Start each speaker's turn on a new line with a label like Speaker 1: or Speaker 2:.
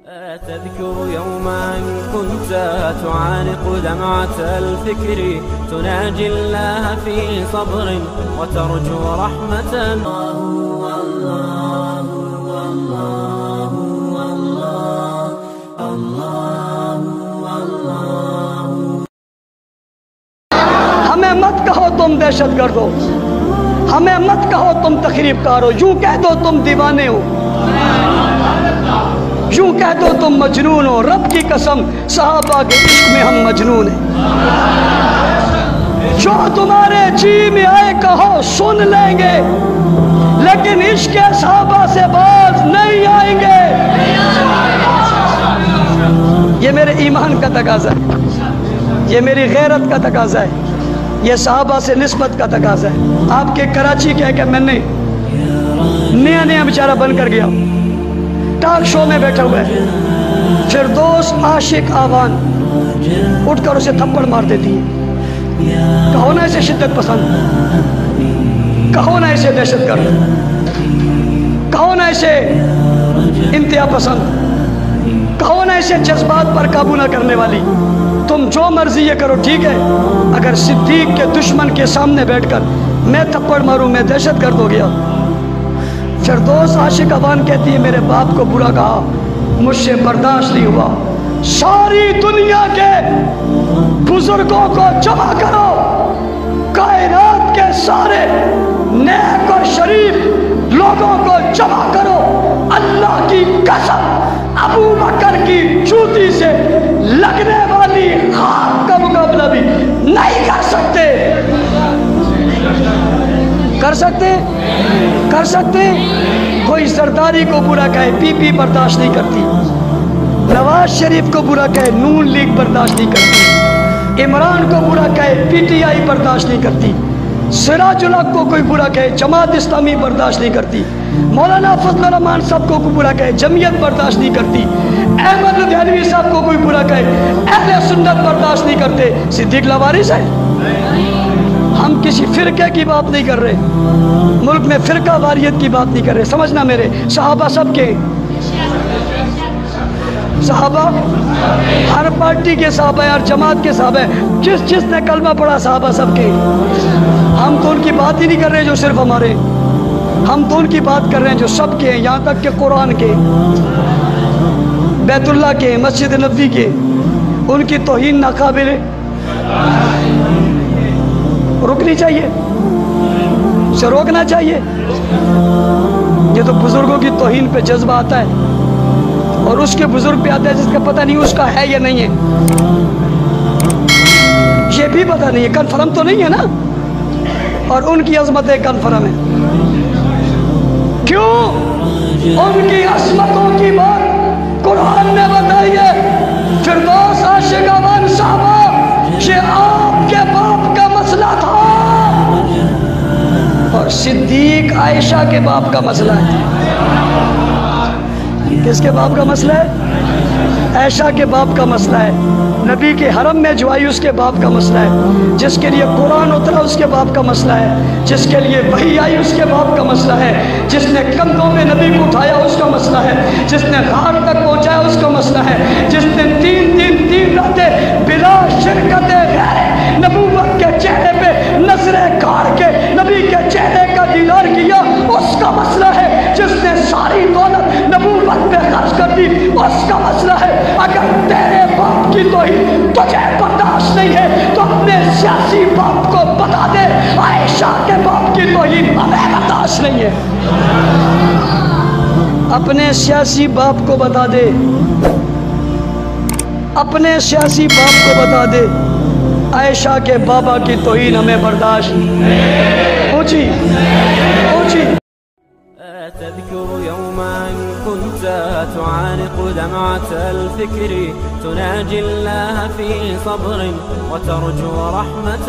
Speaker 1: تذكر يوما كنت تعانق دمعة الفكر تناجي الله في صبر وترجو رحمة.
Speaker 2: ہمیں مت کہو تم دہشت گرد ہو، ہمیں مت کہو تم تخریب کار ہو، یوں کہہ دو تم دیوانے ہو، یوں کہہ دو تم مجنون ہو. رب کی قسم صحابہ کے عشق میں ہم مجنون ہیں. جو تمہارے جی میں آئے کہو سن لیں گے، لیکن عشق صحابہ سے باز نہیں آئیں گے. یہ میرے ایمان کا تقاضا ہے، یہ میری غیرت کا تقاضا ہے، یہ صحابہ سے نسبت کا تقاضا ہے. آپ کے کراچی کہہ کہ میں نے نیا بیچارہ بن کر گیا، ٹاک شو میں بیٹھا ہوا ہے، فردوس عاشق آوان اٹھ کر اسے تھپڑ مار دیتی ہے. کہو نا اسے شدت پسند، کہو نا اسے دہشت گرد، کہو نا اسے انتہا پسند، کہو نا اسے جذبات پر قابو نہ کرنے والی. تم جو مرضی یہ کرو ٹھیک ہے. اگر صدیق کے دشمن کے سامنے بیٹھ کر میں تھپڑ ماروں میں دہشت گرد ہو گیا. فردوس عاشق آوان کہتی ہے میرے باپ کو برا کہا، مجھ سے برداشت نہیں ہوا. ساری دنیا کے بزرگوں کو جمع کرو، کائنات کے سارے نیک اور شریف لوگوں کو جمع کرو، اللہ کی قسم ابو بکر کی جوتی سے لگنے والی خاک کا مقابلہ بھی نہیں کر سکتے. کر سکتے؟ کر سکتے؟ کوئی سرداری کو برا کہے پی پی برداشت نہیں کرتی، نواز شریف کو برا کہے نون لیگ برداشت نہیں کرتی، عمران کو برا کہے پی ٹی آئی برداشت نہیں کرتی، سراج الحق کو کوئی برا کہے جماعت اسلامی برداشت نہیں کرتی، مولانا فضل الرحمان صاحب کو کوئی برا کہے جمعیت برداشت نہیں کرتی، احمد دہلوی صاحب کو کوئی برا کہے اہل سنت برداشت نہیں کرتے. صدیق لاوارث ہے. ہم کسی فرقے کی بات نہیں کر رہے، ملک میں فرقہ واریت کی بات نہیں کر رہے. سمجھنا میرے صحابہ سب کے، صحابہ ہر پارٹی کے صحابہ ہر جماعت کے صحابہ، جس نے کلمہ پڑھا صحابہ سب کے. ہم تو ان کی بات ہی نہیں کر رہے جو صرف ہمارے، ہم تو ان کی بات کر رہے ہیں جو سب کے ہیں، یہاں تک کہ قرآن کے، بیت اللہ کے، مسجد نبوی کے. ان کی توہین ناقابل رکنی چاہیے، اسے روکنا چاہیے. یہ تو بزرگوں کی توہین پہ جذبہ آتا ہے، اور اس کے بزرگ پہ آتا ہے جس کا پتہ نہیں اس کا ہے یا نہیں ہے. یہ بھی پتہ نہیں ہے، کنفرم تو نہیں ہے نا. اور ان کی عظمتیں کنفرم ہیں. کیوں؟ ان کی عظمتوں کی بات قرآن نے بتائی ہے. فردوس عاشق آوان صحابہ، یہ آپ کے باپ کا مسئلہ تھا، اور صدیق عائشہ کے باپ کا مسئلہ ہے. کس کے باپ کا مسئلہ ہے؟ عائشہ کے باپ کا مسئلہ ہے. نبی کے حرم میں جو آئی اس کے باپ کا مسئلہ ہے. جس کے لیے قرآن اترا اس کے باپ کا مسئلہ ہے. جس کے لیے وحی آئی اس کے باپ کا مسئلہ ہے. جس نے کندھوں میں نبی کو اٹھایا اس کا مسئلہ ہے. جس نے غار تک پہنچایا اس کا مسئلہ ہے. جس نے تین راتیں بلا شرکت غیر نبوت کے چہرے پہ نظریں گاڑ کے نبی کے چہرے کا دیدار کیا اس کا مسئلہ ہے. جس نے ساری دولت نبوت پہ خرچ کر دی اس کا مسئلہ ہے. اگر تیرے باپ کی توہین تجھے برداشت نہیں ہے تو اپنے سیاسی باپ کو بتا دے عائشہ کے باپ کی توہین ہمیں برداشت نہیں ہے. اپنے سیاسی باپ کو بتا دے، اپنے سیاسی باپ کو بتا دے عائشہ کے بابا کی توہین ہمیں برداشت. اونچی اونچی.
Speaker 1: تذكر يوما كنت تعانق دمعة الفكر تناجي الله في صبر وترجو رحمة.